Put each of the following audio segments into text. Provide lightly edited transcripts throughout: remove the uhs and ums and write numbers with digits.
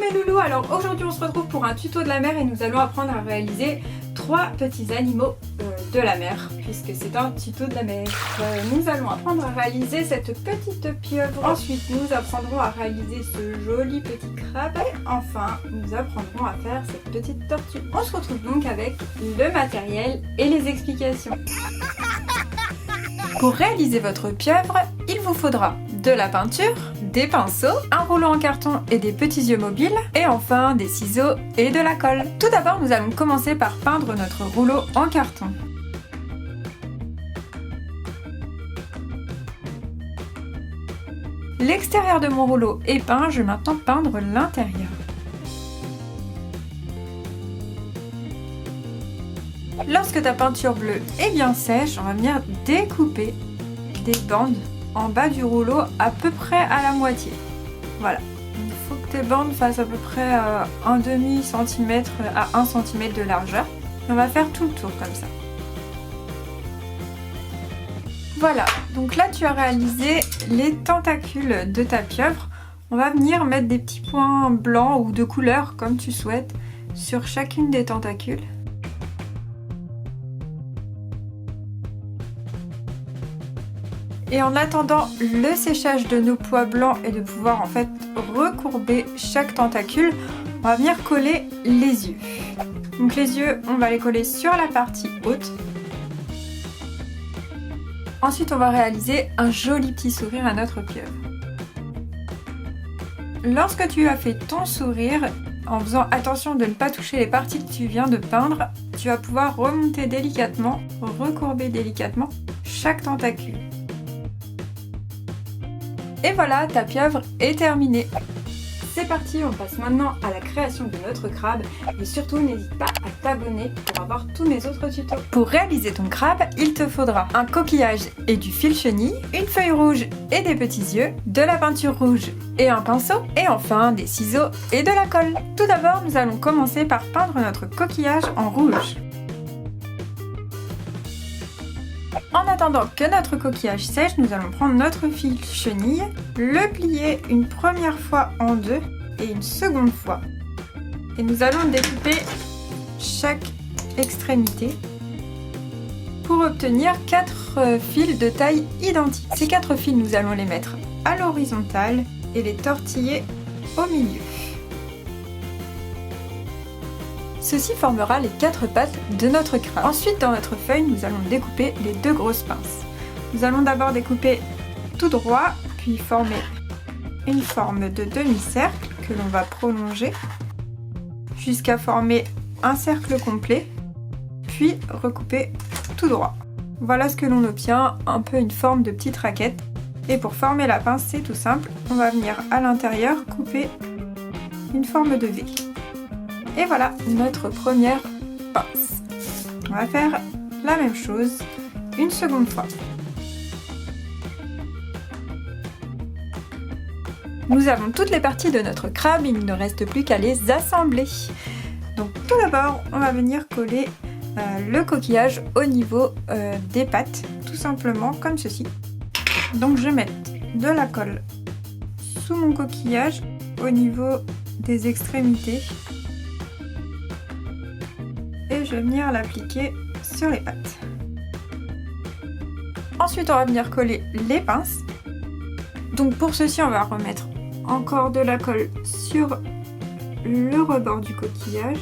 mes loulous, alors aujourd'hui on se retrouve pour un tuto de la mer et nous allons apprendre à réaliser 3 petits animaux de la mer, puisque c'est un tuto de la mer. Nous allons apprendre à réaliser cette petite pieuvre, ensuite nous apprendrons à réaliser ce joli petit crabe et enfin nous apprendrons à faire cette petite tortue. On se retrouve donc avec le matériel et les explications. Pour réaliser votre pieuvre, il vous faudra de la peinture, des pinceaux, un rouleau en carton et des petits yeux mobiles, et enfin des ciseaux et de la colle. Tout d'abord, nous allons commencer par peindre notre rouleau en carton. L'extérieur de mon rouleau est peint, je vais maintenant peindre l'intérieur. Lorsque ta peinture bleue est bien sèche, on va venir découper des bandes en bas du rouleau à peu près à la moitié. Voilà, il faut que tes bandes fassent à peu près un demi centimètre à 1 cm de largeur. Et on va faire tout le tour comme ça. Voilà, donc là tu as réalisé les tentacules de ta pieuvre. On va venir mettre des petits points blancs ou de couleur comme tu souhaites sur chacune des tentacules. Et en attendant le séchage de nos pois blancs et de pouvoir en fait recourber chaque tentacule, on va venir coller les yeux. Donc les yeux, on va les coller sur la partie haute. Ensuite, on va réaliser un joli petit sourire à notre pieuvre. Lorsque tu as fait ton sourire, en faisant attention de ne pas toucher les parties que tu viens de peindre, tu vas pouvoir remonter délicatement, recourber délicatement chaque tentacule. Et voilà, ta pieuvre est terminée. C'est parti, on passe maintenant à la création de notre crabe. Et surtout, n'hésite pas à t'abonner pour avoir tous mes autres tutos. Pour réaliser ton crabe, il te faudra un coquillage et du fil chenille, une feuille rouge et des petits yeux, de la peinture rouge et un pinceau, et enfin des ciseaux et de la colle. Tout d'abord, nous allons commencer par peindre notre coquillage en rouge. En attendant que notre coquillage sèche, nous allons prendre notre fil chenille, le plier une première fois en deux et une seconde fois. Et nous allons découper chaque extrémité pour obtenir 4 fils de taille identique. Ces 4 fils, nous allons les mettre à l'horizontale et les tortiller au milieu. Ceci formera les 4 pattes de notre crabe. Ensuite, dans notre feuille, nous allons découper les 2 grosses pinces. Nous allons d'abord découper tout droit, puis former une forme de demi-cercle que l'on va prolonger jusqu'à former un cercle complet, puis recouper tout droit. Voilà ce que l'on obtient, un peu une forme de petite raquette. Et pour former la pince, c'est tout simple. On va venir à l'intérieur couper une forme de V. Et voilà notre première pince. On va faire la même chose une seconde fois. Nous avons toutes les parties de notre crabe, il ne reste plus qu'à les assembler. Donc tout d'abord, on va venir coller le coquillage au niveau des pattes, tout simplement comme ceci. Donc je vais mettre de la colle sous mon coquillage au niveau des extrémités. Et je vais venir l'appliquer sur les pattes. Ensuite, on va venir coller les pinces. Donc pour ceci, on va remettre encore de la colle sur le rebord du coquillage.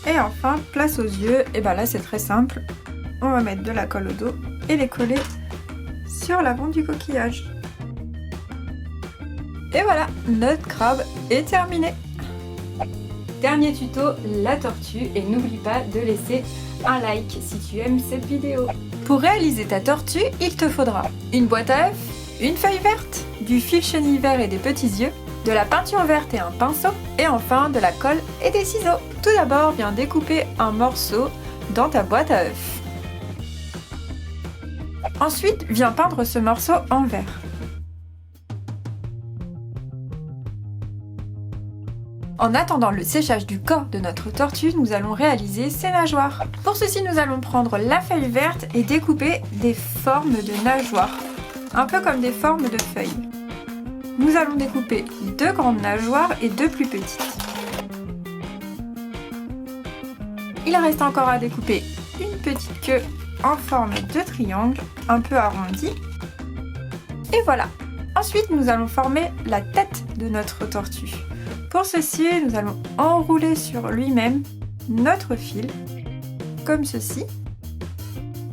Et enfin, place aux yeux. Et bien là, c'est très simple. On va mettre de la colle au dos et les coller sur l'avant du coquillage. Et voilà, notre crabe est terminé. Dernier tuto, la tortue. Et n'oublie pas de laisser un like si tu aimes cette vidéo. Pour réaliser ta tortue, il te faudra une boîte à œufs, une feuille verte, du fil chenille vert et des petits yeux, de la peinture verte et un pinceau, et enfin de la colle et des ciseaux. Tout d'abord, viens découper un morceau dans ta boîte à œufs. Ensuite, viens peindre ce morceau en vert. En attendant le séchage du corps de notre tortue, nous allons réaliser ses nageoires. Pour ceci, nous allons prendre la feuille verte et découper des formes de nageoires. un peu comme des formes de feuilles. Nous allons découper 2 grandes nageoires et 2 plus petites. Il reste encore à découper une petite queue en forme de triangle, un peu arrondie. Et voilà! Ensuite, nous allons former la tête de notre tortue. Pour ceci, nous allons enrouler sur lui-même notre fil, comme ceci.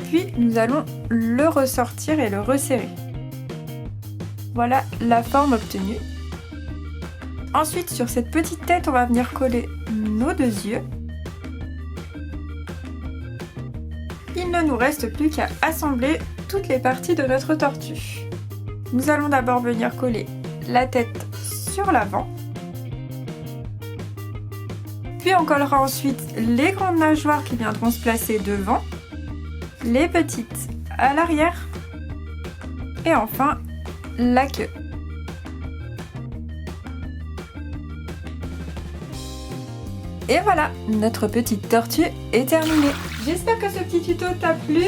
Puis, nous allons le ressortir et le resserrer. Voilà la forme obtenue. Ensuite, sur cette petite tête, on va venir coller nos 2 yeux. Il ne nous reste plus qu'à assembler toutes les parties de notre tortue. Nous allons d'abord venir coller la tête sur l'avant. Puis on collera ensuite les grandes nageoires qui viendront se placer devant, les petites à l'arrière et enfin la queue. Et voilà, notre petite tortue est terminée. J'espère que ce petit tuto t'a plu.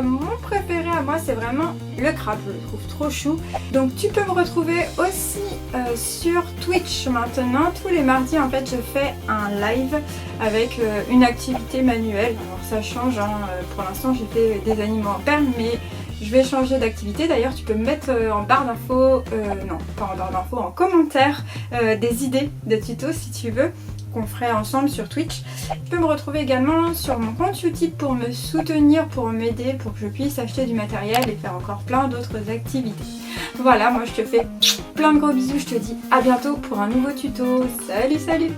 Mon préféré à moi, c'est vraiment le crabe. Je le trouve trop chou. Donc tu peux me retrouver aussi sur Twitch maintenant. Tous les mardis, en fait, je fais un live avec une activité manuelle. Alors ça change, hein. Pour l'instant, j'ai fait des animaux en perles, mais je vais changer d'activité. D'ailleurs, tu peux me mettre en barre d'infos, non, pas en barre d'infos, en commentaire, des idées de tutos si tu veux, qu'on ferait ensemble sur Twitch. Tu peux me retrouver également sur mon compte YouTube pour me soutenir, pour m'aider, pour que je puisse acheter du matériel et faire encore plein d'autres activités. Voilà, moi je te fais plein de gros bisous, je te dis à bientôt pour un nouveau tuto. Salut, salut!